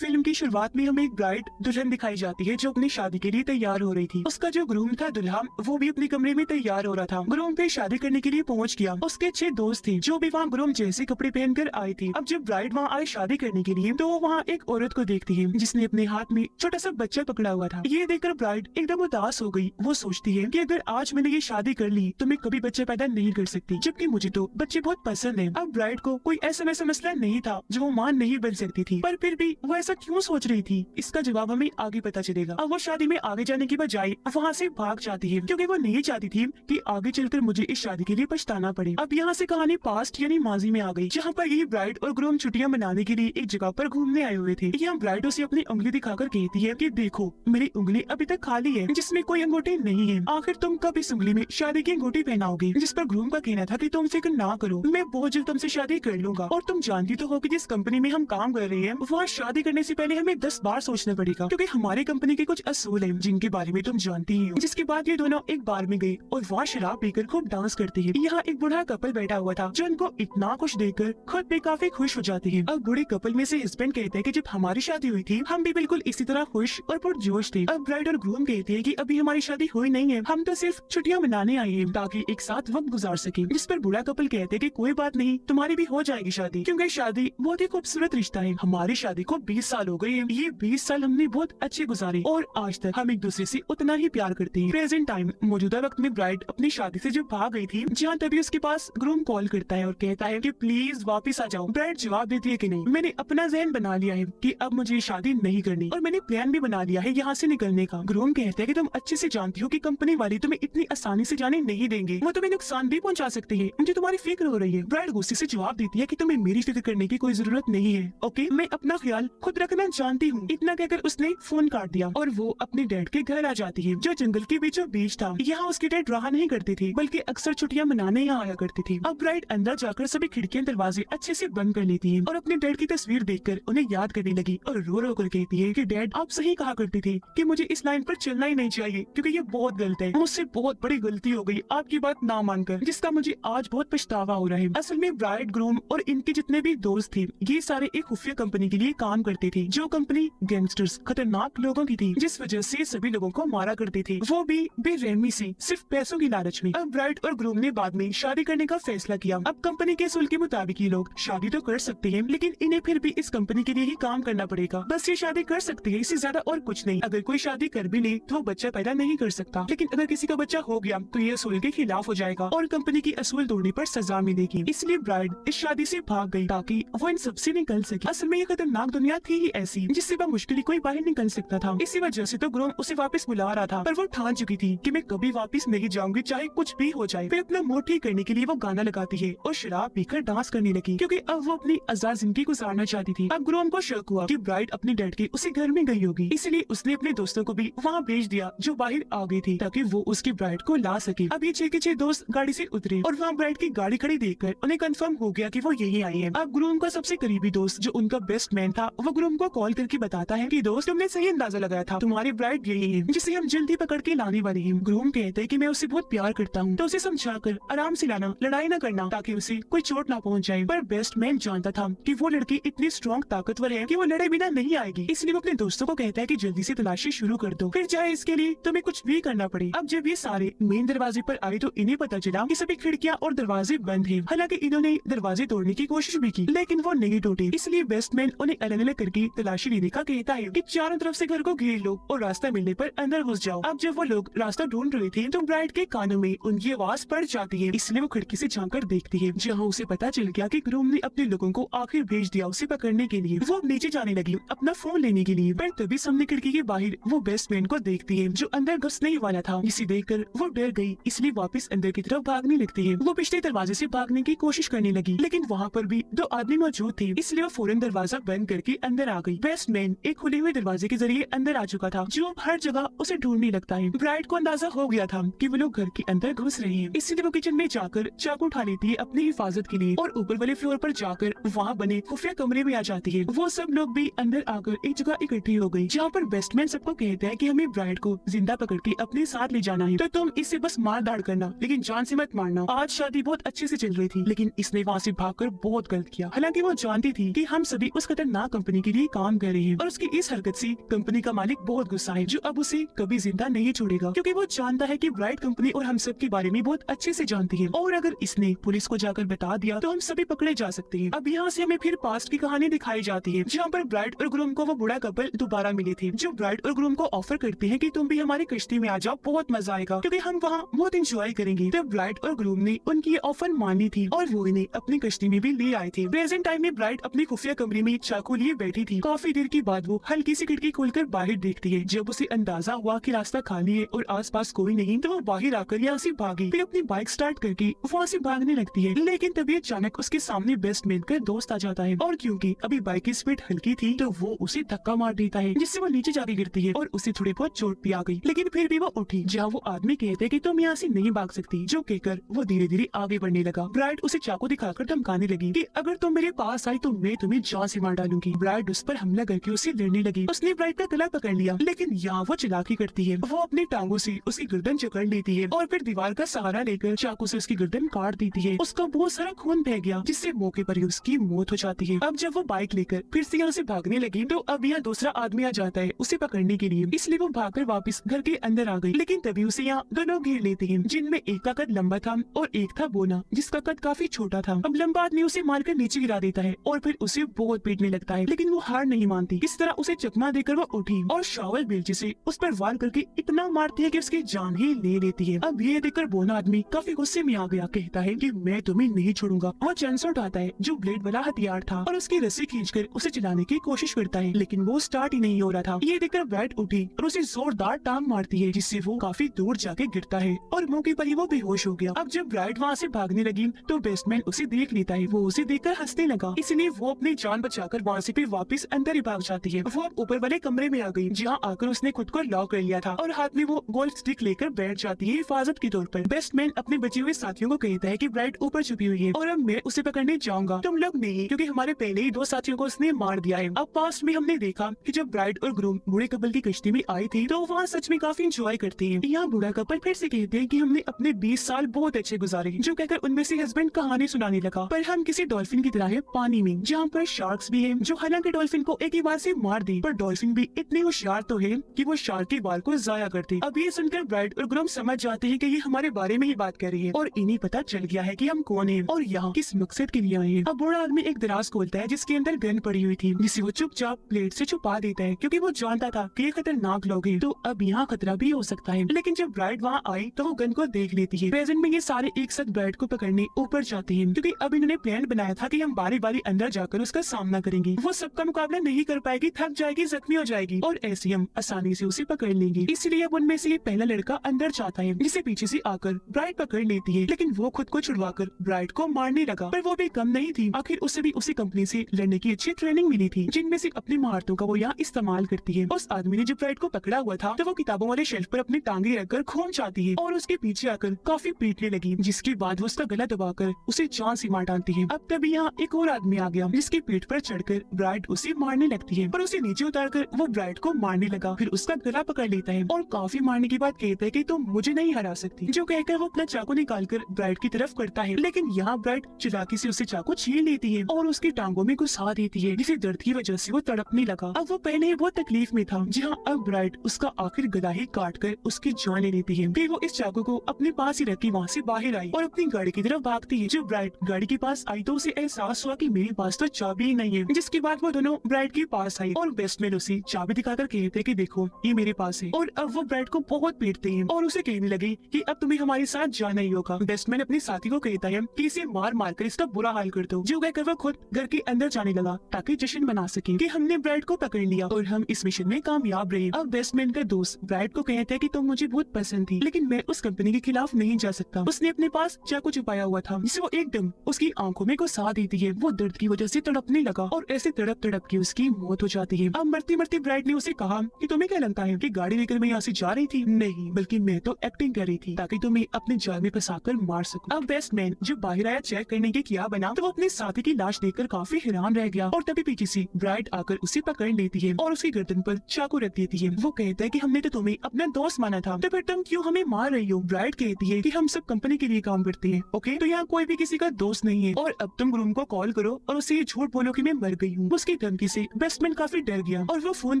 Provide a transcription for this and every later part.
Film की शुरुआत में हमें एक ब्राइड दुल्हन दिखाई जाती है जो अपनी शादी के लिए तैयार हो रही थी। उसका जो ग्रूम था दुल्हा, वो भी अपने कमरे में तैयार हो रहा था। ग्रूम पे शादी करने के लिए पहुंच गया। उसके अच्छे दोस्त थे जो भी वहाँ ग्रूम जैसे कपड़े पहनकर आए थे। अब जब ब्राइड वहाँ आए शादी करने के लिए तो वो वहाँ एक औरत को देखती है जिसने अपने हाथ में छोटा सा बच्चा पकड़ा हुआ था। ये देखकर ब्राइड एकदम उदास हो गई। वो सोचती है कि अगर आज मैंने ये शादी कर ली तो मैं कभी बच्चा पैदा नहीं कर सकती, जबकि मुझे तो बच्चे बहुत पसंद है। अब ब्राइड को कोई ऐसा वैसा मसला नहीं था जो वो मां नहीं बन सकती थी, पर फिर भी वो ऐसा क्यों सोच रही थी, इसका जवाब हमें आगे पता चलेगा। अब वो शादी में आगे जाने की बजाय वहाँ से भाग जाती है क्योंकि वो नहीं चाहती थी कि आगे चलकर मुझे इस शादी के लिए पछताना पड़े। अब यहाँ से कहानी पास्ट यानी माजी में आ गई, जहाँ पर ये ब्राइड और ग्रूम छुट्टियां मनाने के लिए एक जगह पर घूमने आए हुए थे। यहाँ ब्राइड उसे अपनी उंगली दिखाकर कहती है कि देखो मेरी उंगली अभी तक खाली है जिसमें कोई अंगूठी नहीं है। आखिर तुम कब इस उंगली में शादी की अंगूठी पहनाओगे? जिस पर ग्रूम का कहना था कि तुम फिक्र ना करो, मैं बहुत जल्द तुमसे शादी कर लूंगा। और तुम जानती तो हो कि जिस कंपनी में हम काम कर रहे हैं वहाँ शादी करने से पहले हमें 10 बार सोचना पड़ेगा, क्योंकि हमारी कंपनी के कुछ असूल हैं जिनके बारे में तुम जानती ही हो। जिसके बाद ये दोनों एक बार में गए और वहाँ शराब पीकर खूब डांस करते हैं। यहाँ एक बूढ़ा कपल बैठा हुआ था जो उनको इतना कुछ देखकर खुद भी काफी खुश हो जाते हैं। अब बूढ़े कपल में से हस्बैंड कहते हैं कि जब हमारी शादी हुई थी हम भी बिल्कुल इसी तरह खुश और पुरजोश थे। अब ब्राइड और ग्रूम कहते हैं कि अभी हमारी शादी हुई नहीं है, हम तो सिर्फ छुट्टियां मनाने आए हैं ताकि एक साथ वक्त गुजार सके। जिस पर बूढ़ा कपल कहते हैं कि कोई बात नहीं, तुम्हारी भी हो जाएगी शादी, क्योंकि शादी बहुत ही खूबसूरत रिश्ता है। हमारी शादी को 20 साल हो गए हैं। ये 20 साल हमने बहुत अच्छे गुजारे और आज तक हम एक दूसरे से उतना ही प्यार करते हैं। प्रेजेंट टाइम मौजूदा वक्त में ब्राइड अपनी शादी से जब भाग गई थी, जहाँ तभी उसके पास ग्रूम कॉल करता है और कहता है कि प्लीज वापस आ जाओ। ब्राइड जवाब देती है कि नहीं, मैंने अपना ज़हन बना लिया है कि अब मुझे शादी नहीं करनी और मैंने प्लान भी बना लिया है यहाँ से निकलने का। ग्रूम कहता है कि तुम अच्छे से जानती हो कि कंपनी वाले तुम्हें इतनी आसानी से जाने नहीं देंगे, वो तुम्हें नुकसान भी पहुँचा सकते हैं। मुझे तुम्हारी फिक्र हो रही है। ब्राइड गुस्से से जवाब देती है कि तुम्हें मेरी फिक्र करने की कोई जरूरत नहीं है। ओके, मैं अपना ख्याल खुद रखना जानती हूँ। इतना कहकर उसने फोन काट दिया और वो अपने डैड के घर आ जाती है जो जंगल के बीचों बीच था। यहाँ उसके डैड रहा नहीं करते थे बल्कि अक्सर छुट्टियां मनाने यहाँ आया करती थी। अब ब्राइड अंदर जाकर सभी खिड़कियां दरवाजे अच्छे से बंद कर लेती है और अपने डैड की तस्वीर देखकर उन्हें याद करने लगी और रो रो कर कहती है कि डैड आप सही कहा करते थे कि मुझे इस लाइन पर चलना ही नहीं चाहिए क्योंकि ये बहुत गलत है। मुझसे बहुत बड़ी गलती हो गई आपकी बात ना मानकर, जिसका मुझे आज बहुत पछतावा हो रहा है। असल में ब्राइड, ग्रूम और इनके जितने भी दोस्त थे ये सारे एक खुफिया कंपनी के लिए काम करते थे, जो कंपनी गैंगस्टर्स खतरनाक लोगों की थी, जिस वजह से सभी लोगों को मारा करते थे, वो भी बेरहमी से, सिर्फ पैसों की लालच में। अब ब्राइड और ग्रूम ने बाद में शादी करने का फैसला किया। अब कंपनी के असूल के मुताबिक ये लोग शादी तो कर सकते हैं, लेकिन इन्हें फिर भी इस कंपनी के लिए ही काम करना पड़ेगा। बस ये शादी कर सकते हैं, इससे ज्यादा और कुछ नहीं। अगर कोई शादी कर भी ले तो बच्चा पैदा नहीं कर सकता, लेकिन अगर किसी का बच्चा हो गया तो ये असूल के खिलाफ हो जाएगा और कंपनी की असूल तोड़ने पर सजा मिलेगी। इसलिए ब्राइड इस शादी से भाग गई ताकि वो इन सबसे निकल सके। असल में ये खतरनाक दुनिया थी ही ऐसी जिससे मुश्किल कोई बाहर निकल सकता था। इसी वजह से तो ग्रूम उसे वापस बुला रहा था, पर वो ठान चुकी थी कि मैं कभी वापस नहीं जाऊंगी चाहे कुछ भी हो जाए। फिर अपना मूड ठीक करने के लिए वो गाना लगाती है और शराब पीकर डांस करने लगी क्योंकि अब वो अपनी आजाद जिंदगी गुजारना चाहती थी। अब ग्रूम को शक हुआ कि ब्राइड अपने डैड के उसी घर में गई होगी, इसलिए उसने अपने दोस्तों को भी वहाँ भेज दिया जो बाहर आ गई थी ताकि वो उसकी ब्राइड को ला सके। अब ये 6 के 6 दोस्त गाड़ी से उतरे और वहाँ ब्राइड की गाड़ी खड़ी देखकर उन्हें कंफर्म हो गया कि वो यही आई है। अब ग्रूम का सबसे करीबी दोस्त जो उनका बेस्ट मैन था वो ग्रूम को कॉल करके बताता है कि दोस्त तुमने सही अंदाजा लगाया था, तुम्हारी ब्राइड यही है जिसे हम जल्दी पकड़ के लाने वाले हैं। ग्रूम कहते हैं कि मैं उसे बहुत प्यार करता हूँ तो उसे समझाकर आराम से लाना, लड़ाई न करना ताकि उसे कोई चोट ना पहुँच जाए। पर बेस्ट मैन जानता था कि वो लड़की इतनी स्ट्रॉन्ग ताकतवर है कि वो लड़े बिना नहीं आएगी, इसलिए वो अपने दोस्तों को कहता है कि जल्दी से तलाशी शुरू कर दो, फिर चाहे इसके लिए तुम्हें कुछ भी करना पड़े। अब जब ये सारे मेन दरवाजे पर आए तो इन्हें पता चला कि सभी खिड़कियाँ और दरवाजे बंद है। हालांकि इन्होंने दरवाजे तोड़ने की कोशिश भी की लेकिन वो नहीं टूटे, इसलिए बेस्ट मैन उन्हें अलग अलग करके तलाशी लेने का कहता है कि चारों तरफ से घर को घेर लो और रास्ता मिलने पर अंदर घुस जाओ। अब जब वो लोग रास्ता ढूंढ रहे थे तो ब्राइड के कानों में उनकी आवाज पड़ जाती है, इसलिए वो खिड़की से झांक कर देखती है जहाँ उसे पता चल गया कि ग्रूम ने अपने लोगों को आखिर भेज दिया उसे पकड़ने के लिए। वो नीचे जाने लगी अपना फोन लेने के लिए, पर तभी सामने खिड़की के बाहर वो बेस्ट मैन को देखती है जो अंदर घुसने ही वाला था, जिसे देखकर वो डर गई, इसलिए वापस अंदर की तरफ भागने लगती है। वो पिछले दरवाजे से भागने की कोशिश करने लगी लेकिन वहाँ पर भी 2 आदमी मौजूद थे, इसलिए वो फौरन दरवाजा बंद करके अंदर आ गई। बेस्ट मैन एक खुले हुए दरवाजे के जरिए अंदर आ चुका था जो हर जगह उसे ढूंढने लगता है। ब्राइड को अंदाजा हो गया था कि वो लोग घर के अंदर घुस रहे हैं, इसलिए वो किचन में जाकर चाकू उठा लेती है अपनी हिफाजत के लिए और ऊपर वाले फ्लोर पर जाकर वहाँ बने खुफिया कमरे में आ जाती है। वो सब लोग भी अंदर आकर एक जगह इकट्ठी हो गई जहाँ पर बेस्ट मैन सबको कहता है कि हमें ब्राइड को जिंदा पकड़ के अपने साथ ले जाना है, तो तुम इसे बस मार दाड़ करना लेकिन जान से मत मारना। आज शादी बहुत अच्छे से चल रही थी लेकिन इसने वहाँ से भागकर बहुत गलत किया। हालांकि वो जानती थी कि हम सभी उस खतरनाक कंपनी के लिए काम कर रही है और उसकी इस हरकत से कंपनी का मालिक बहुत गुस्सा है, जो अब उसे कभी जिंदा नहीं छोड़ेगा, क्योंकि वो जानता है कि ब्राइट कंपनी और हम सब के बारे में बहुत अच्छे से जानती है, और अगर इसने पुलिस को जाकर बता दिया तो हम सभी पकड़े जा सकते हैं। अब यहाँ से हमें फिर पास्ट की कहानी दिखाई जाती है, जहाँ पर ब्राइट और ग्रूम को वो बुरा कपल दोबारा मिले थे, जो ब्राइट और ग्रूम को ऑफर करते हैं कि तुम भी हमारी कश्ती में आ जाओ, बहुत मजा आएगा क्योंकि हम वहाँ बहुत एंजॉय करेंगे। तब ब्राइट और ग्रूम ने उनकी ऑफर मानी थी और वो इन्हें अपनी कश्ती में भी ले आए थे। प्रेजेंट टाइम में ब्राइट अपनी खुफिया कमरे में चाकू लिए बैठी थी। काफी देर के बाद वो हल्की सी खिड़की खोलकर बाहर देखती है। जब उसे अंदाजा हुआ कि रास्ता खाली है और आसपास कोई नहीं, तो वो बाहर आकर यहाँ से भागी, फिर अपनी बाइक स्टार्ट करके वहाँ से भागने लगती है। लेकिन तभी अचानक उसके सामने बेस्ट मैन का दोस्त आ जाता है, और क्योंकि अभी बाइक की स्पीड हल्की थी तो वो उसे धक्का मार देता है, जिससे वो नीचे जाके गिरती है और उसे थोड़ी बहुत चोट भी आ गई। लेकिन फिर भी वो उठी। जहाँ वो आदमी कहते कि तुम यहाँ से नहीं भाग सकती, जो कहकर वो धीरे धीरे आगे बढ़ने लगा। ब्राइट उसे चाकू दिखाकर धमकाने लगी कि अगर तुम मेरे पास आई तो मैं तुम्हें जान से मार डालूंगी। ब्राइट उस पर हमला करके उसे लड़ने लगी। उसने ब्राइट का गला पकड़ लिया, लेकिन यहाँ वो चालाकी करती है। वो अपनी टांगों से उसकी गर्दन जकड़ लेती है और फिर दीवार का सहारा लेकर चाकू से उसकी गर्दन काट देती है। उसका बहुत सारा खून बह गया, जिससे मौके पर ही उसकी मौत हो जाती है। अब जब वो बाइक लेकर फिर से यहाँ से भागने लगी तो अब यहाँ दूसरा आदमी आ जाता है उसे पकड़ने के लिए, इसलिए वो भागकर वापस घर के अंदर आ गई। लेकिन तभी उसे यहाँ दोनों घेर लेते हैं, जिनमें एक का कद लंबा था और एक था बोना, जिसका कद काफी छोटा था। अब लंबा आदमी उसे मारकर नीचे गिरा देता है और फिर उसे बहुत पीटने लगता है, लेकिन वो हार नहीं मानती। इस तरह उसे चकमा देकर वो उठी और शावल बेलचे से उस पर वार करके इतना मारती है कि उसकी जान ही ले लेती है। अब ये देखकर बोना आदमी काफी गुस्से में आ गया, कहता है कि मैं तुम्हें नहीं छोड़ूंगा। वो चैनसॉ उठाता है, जो ब्लेड वाला हथियार था, और उसकी रस्सी खींचकर उसे चलाने की कोशिश करता है, लेकिन वो स्टार्ट ही नहीं हो रहा था। ये देखकर ब्राइट उठी और उसे जोरदार टांग मारती है, जिससे वो काफी दूर जाके गिरता है और मौके पर ही वो बेहोश हो गया। अब जब ब्राइट वहाँ से भागने लगी तो बेस्टमैन उसे देख लेता है। वो उसे देखकर हंसने लगा, इसलिए वो अपनी जान बचाकर वहाँ से फिर वापस अंदर ही भाग जाती है। वो ऊपर वाले कमरे में आ गई, जहाँ आकर उसने खुद को लॉक कर लिया था और हाथ में वो गोल्फ स्टिक लेकर बैठ जाती है हिफाजत के तौर पर। बेस्टमैन अपने बचे हुए साथियों को कहता है कि ब्राइट ऊपर छुपी हुई है और अब मैं उसे पकड़ने जाऊंगा, तुम लोग नहीं, क्योंकि हमारे पहले ही 2 साथियों को उसने मार दिया है। अब पास में हमने देखा कि जब ब्राइट और ग्रूम बूढ़े कपल की कश्ती में आई थी तो वहाँ सच में काफी एंजॉय करते हैं। यहाँ बूढ़ा कपल फिर से कहते हैं कि हमने अपने 20 साल बहुत अच्छे गुजारे, जो कहकर उनमें से हस्बैंड कहानी सुनाने लगा, पर हम किसी डॉल्फिन की तरह है पानी में, जहाँ पर शार्क्स भी है, जो हालांकि डॉल्फिन को एक ही बार से मार दी, पर डॉल्फिन भी इतने होशियार तो है कि वो शार्क के बाल को जाया करते। अब ये सुनकर ब्राइट और ग्रूम समझ जाते हैं कि ये हमारे बारे में ही बात कर रही है और इन्हें पता चल गया है कि हम कौन हैं और यहाँ किस मकसद के लिए आए हैं। अब बूढ़ा आदमी एक दराज खोलता है जिसके अंदर गन पड़ी हुई थी, जिसे वो चुपचाप प्लेट से छुपा देता है, क्योंकि वो जानता था कि ये खतरनाक लोग हैं, तो अब यहाँ खतरा भी हो सकता है। लेकिन जब ब्राइट वहाँ आई तो वो गन को देख लेती है। प्रेजेंट में ये सारे एक साथ ब्राइट को पकड़ने ऊपर जाते हैं, क्योंकि अब इन्होंने प्लान बनाया था कि हम बारी बारी अंदर जाकर उसका सामना करेंगे। वो सबका मुकाबला नहीं कर पाएगी, थक जाएगी, जख्मी हो जाएगी और ऐसे हम आसानी से उसे पकड़ लेंगे। इसलिए अब उनमें से ये पहला लड़का अंदर जाता है, जिसे पीछे से आकर ब्राइट पकड़ लेती है, लेकिन वो खुद को छुड़वाकर ब्राइट को मारने लगा। पर वो भी कम नहीं थी, आखिर उसे भी उसी कंपनी से लड़ने की अच्छी ट्रेनिंग मिली थी, जिनमें से अपनी महारतों का वो यहाँ इस्तेमाल करती है। उस आदमी ने जब ब्राइट को पकड़ा हुआ था तो वो किताबों वाले शेल्फ पर अपनी टांगे रखकर खून चाहती है और उसके पीछे आकर काफी पीटने लगी, जिसके बाद वो उसका गला दबाकर उसे जान से मार डालती है। अब तभी यहाँ एक और आदमी आ गया, जिसके पीठ पर चढ़कर ब्राइट उसे मारने लगती है, पर उसे नीचे उतारकर वो ब्राइट को मारने लगा। फिर उसका गला पकड़ लेता है और काफी मारने के बाद कहता है कि तुम मुझे नहीं हरा सकती, जो कहकर वो अपना चाकू निकालकर ब्राइट की तरफ करता है, लेकिन यहाँ ब्राइट चालाकी से उसे चाकू छीन लेती है और उसकी टांगों में घुसा देती है, जिसे दर्द की वजह से वो तड़पने लगा। अब वो पहले ही बहुत तकलीफ में था, जहाँ अब ब्राइट उसका आखिर गला ही काट कर उसकी जान ले लेती है। फिर वो इस चाकू को अपने पास ही रख के वहाँ से बाहर आई और अपनी गाड़ी की तरफ भागती है। जब ब्राइट गाड़ी के पास आई तो उसे एहसास हुआ कि मेरे पास तो चाबी ही नहीं है, जिसके बाद वो दोनों ब्राइट के पास आई और बेस्टमैन उसे चाबी दिखाकर कहते कि देखो ये मेरे पास है। और अब वो ब्राइट को बहुत पीटते हैं और उसे कहने लगे कि अब तुम्हें हमारे साथ जाना ही होगा। बेस्टमैन अपने साथी को कहता है कि इसे मार मार कर इसका बुरा हाल कर दो, जो कहकर वो खुद घर के अंदर जाने लगा ताकि जश्न मना सके कि हमने ब्राइट को पकड़ लिया और हम इस मिशन में कामयाब रहे। अब बेस्टमैन का दोस्त ब्राइट को कहता है कि तुम मुझे बहुत पसंद थी, लेकिन मैं उस कंपनी के खिलाफ नहीं जा सकता। उसने अपने पास चाकू छुपाया हुआ था, जिसे वो एकदम उसकी आंखों में घुसा देती है। वो दर्द की वजह से तड़पने लगा और ऐसे तड़प तड़प के उसकी मौत हो जाती है। अब मरती मरती ब्राइट ने उसे कहा कि तुम्हें क्या लगता है कि गाड़ी लेकर मैं यहाँ से जा रही थी? नहीं, बल्कि मैं तो एक्टिंग कर रही थी ताकि तुम्हें अपने जाल में फंसाकर मार सकूं। अब बेस्टमैन जब बाहर आया चेक करने के क्या बना तो वो अपने साथी की लाश देखकर काफी हैरान रह गया और तभी पीछे से ब्राइट आकर उसे पकड़ लेती है और उसकी गर्दन पर चाकू रख देती है। वो कहता है कि हमने तो तुम्हें अपना दोस्त माना था, तो फिर तुम क्यों हमें मार रही हो? ब्राइट कहती है कि हम सब कंपनी के लिए काम करते हैं, ओके? तो यहाँ कोई भी किसी का दोस्त नहीं है और अब तुम ग्रूम को कॉल करो और उसे ये झूठ बोलो कि मैं मर गई हूँ। उसकी धमकी से बेस्टमैन काफी डर गया और वो फोन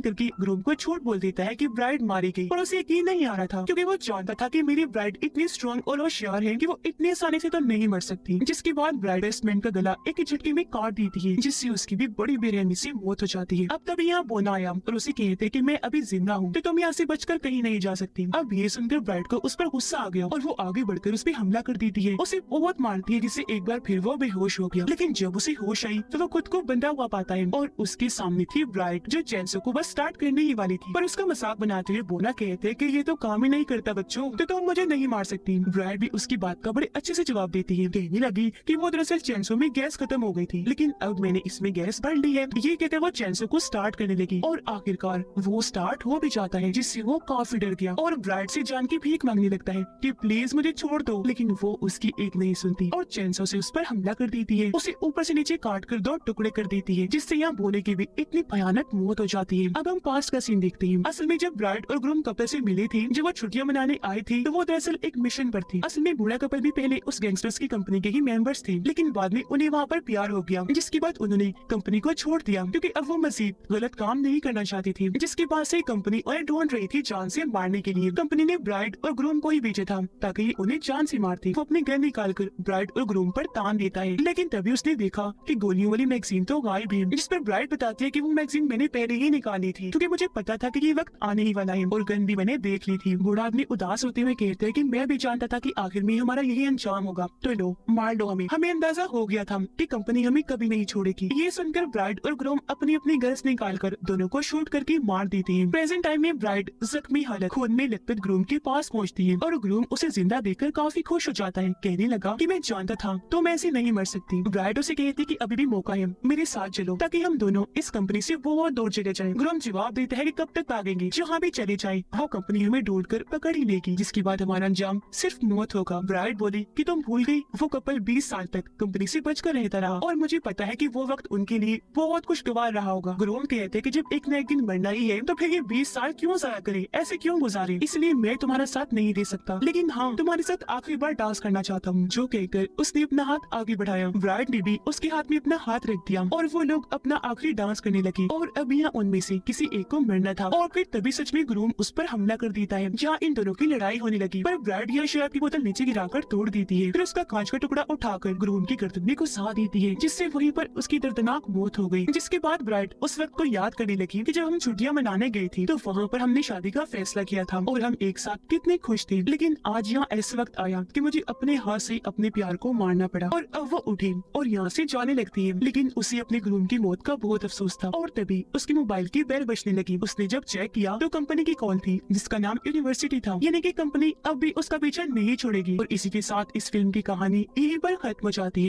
करके ग्रूम को झूठ बोल देता है कि ब्राइड मारी गई, और उसे यकीन नहीं आ रहा था क्योंकि वो जानता था कि मेरी ब्राइड इतनी स्ट्रॉन्ग और होशियार है कि वो इतने आसानी से तो नहीं मर सकती। जिसके बाद ब्राइड बेस्टमैन का गला एक झटके में काट देती है, जिससे उसकी भी बड़ी बेरहमी से मौत हो जाती है। अब तभी यहाँ बोना आया और उसे कहते कि मैं अभी जिंदा हूँ तो तुम यहाँ से बचकर कहीं नहीं जा सकती। अब ये सुनकर ब्राइड को उस पर गुस्सा आ गया और वो आगे बढ़कर उस पर हमला कर देती है, उसे बहुत मारती है, जिससे एक बार फिर वो बेहोश हो गया। लेकिन जब उसे होश आई तो वो खुद को बंधा हुआ पाता है और उसके सामने थी ब्राइड, जो चैंसो को बस स्टार्ट करने ही वाली थी। पर उसका मजाक बनाते हुए बोना कहते कि ये तो काम ही नहीं करता बच्चों, तो तुम मुझे नहीं मार सकती। ब्राइड भी उसकी बात का बड़े अच्छे से जवाब देती है, कहने लगी कि वो दरअसल चैंसो में गैस खत्म हो गई थी, लेकिन अब मैंने इसमें गैस भर ली है। ये कहते वो चैंसो को स्टार्ट करने लगी और आखिरकार वो स्टार्ट हो भी जाता है, जिससे वो काफी डर गया और ब्राइड से जान की भीख मांगने लगता है कि प्लीज मुझे छोड़ दो, लेकिन वो उसकी एक नहीं सुनती और चैंसो से उस पर हमला कर देती है, उसे ऊपर से नीचे काट कर 2 टुकड़े कर देती है, जिससे यहाँ बोने की भी इतनी भयानक मौत हो जाती है। अब हम पास्ट का सीन देखते हैं। असल में जब ब्राइड और ग्रूम कपल से मिले थे, जब वो छुट्टियां मनाने आए थे, तो वो दरअसल एक मिशन पर थे। असल में बूढ़ा कपल भी पहले उस गैंगस्टर्स की कंपनी के ही मेंबर्स थे, लेकिन बाद में उन्हें वहाँ पर प्यार हो गया, जिसके बाद उन्होंने कंपनी को छोड़ दिया क्योंकि अब वो मजीद गलत काम नहीं करना चाहती थी। जिसके बाद से कंपनी उन्हें ढूंढ रही थी जान से मारने के लिए। कंपनी ने ब्राइड और ग्रूम को ही भेजा था ताकि ये उन्हें जान से मारते। वो अपने गन निकालकर ब्राइड और ग्रूम पर तान देता है, लेकिन तभी उसने देखा कि गोलियों वाली मैगजीन तो गायब है, जिस पर ब्राइड बताती है कि वो मैगजीन मैंने पहले ही निकाली थी क्योंकि मुझे पता था कि ये वक्त आने ही वाला है और गन भी मैंने देख ली थी। बूढ़ा आदमी उदास होते हुए कहते हैं कि मैं भी जानता था कि आखिर में हमारा यही अंजाम होगा, तो लो मार लो हमें अंदाजा हो गया था कि कंपनी हमें कभी नहीं छोड़ेगी। ये सुनकर ब्राइड और ग्रूम अपनी अपनी गन्स निकालकर दोनों को शूट करके मार देती है। प्रेजेंट टाइम में ब्राइड जख्मी हालत खून में लथपथ ग्रूम के पास पहुंचती है और ग्रूम उसे जिंदा देखकर काफी खुश हो जाता है, कहने लगा कि मैं जानता था तो मैं ऐसे नहीं मर सकती। ब्राइड उसे कहती कि अभी भी मौका है, मेरे साथ चलो ताकि हम दोनों इस कंपनी से बहुत दूर चले जाएं। ग्रूम जवाब देता है कि कब तक भागेंगे, जहाँ भी चले जाए वो कंपनी हमें ढूंढ कर पकड़ ही लेगी, जिसके बाद हमारा अंजाम सिर्फ मौत होगा। ब्राइड बोली कि तुम भूल गई वो कपल 20 साल तक कंपनी से बचकर रहता रहा और मुझे पता है कि वो वक्त उनके लिए बहुत कुछ गवार रहा होगा। ग्रूम कहते हैं कि जब एक न एक दिन मरना ही है तो फिर ये 20 साल क्यों जाया करे, ऐसे क्यों गुजारे, इसलिए मैं तुम्हारा साथ नहीं दे सकता, लेकिन हाँ तुम्हारे साथ आखिरी बार डांस करना चाहता हूँ। जो कहकर उसने अपना हाथ आगे बढ़ाया, ब्राइड ने भी उसके हाथ में अपना हाथ रख दिया और वो लोग अपना आखिरी डांस करने लगे। और अब यहाँ उनमें से किसी एक को मरना था और फिर तभी सच में ग्रूम उस पर हमला कर देता है, जहाँ इन दोनों की लड़ाई होने लगी। पर ब्राइड यह शराब की बोतल नीचे गिराकर तोड़ देती है, फिर उसका कांच का टुकड़ा उठाकर ग्रूम की गर्दन में घुसा देती है, जिससे वहीं पर उसकी दर्दनाक मौत हो गई। जिसके बाद ब्राइड उस वक्त को याद करने लगी कि जब हम छुट्टियां मनाने गए थे तो वहाँ पर हमने शादी का फैसला किया था और हम एक साथ कितने खुश थे, लेकिन आज यहाँ ऐसा वक्त आया कि मुझे अपने हाथ से अपने प्यार को मारना पड़ा। और अब वो उठी और यहाँ से जाने लगती है, लेकिन उसे अपने ग्रूम की मौत का बहुत अफसोस था। और तभी उसके मोबाइल की बेल बजने लगी। उसने जब चेक किया तो कंपनी की कॉल थी जिसका नाम यूनिवर्सिटी था, यानी कि कंपनी अब भी उसका पीछा नहीं छोड़ेगी। और इसी के साथ इस फिल्म की कहानी यहीं पर खत्म हो जाती है।